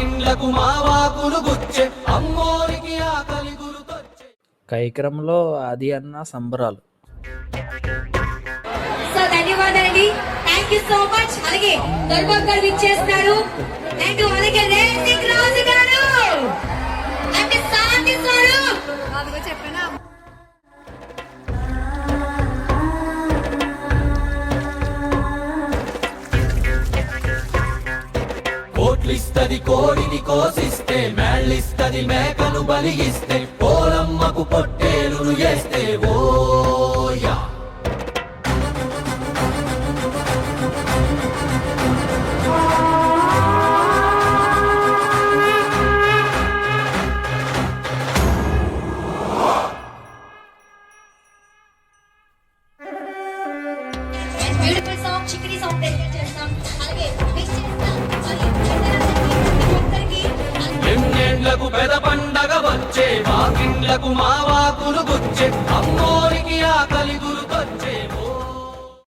మాకిండ్లకు మావాకులు గుచ్చే అమ్మోరికి ఆకలి గురుకొచ్చే. కైక్రమంలో ఆది అన్న సంబరాలు. సో ధన్యవాదాలండి, థ్యాంక్ యూ సో మచ్. అలాగే దర్బార్ గారు ఇచ్చేస్తున్నారు అండ్ అలాగే రేసింగ్ రాజు గారు అంటే శాంతి స్వరూప్ అదిగో చెప్పానా. కోట్లిస్తది కోడిని కోసిస్తే, మేళ్ళిస్తది మేకను బలిగిస్తే, పోలమ్మకు పొట్టేలును చేస్తే ఓయా. బ్యూటిఫుల్ సాంగ్ చిక్రీ సాంగ్ డెడికేట్ చేస్తాం. అలాగే మిక్స్ చేస్తాం. ఎన్నేళ్లకు పెద పండగ వచ్చే, మాకిండ్లకు మావాకులు గుచ్చే, అమ్మోరికి ఆకలి గురుకొచ్చే.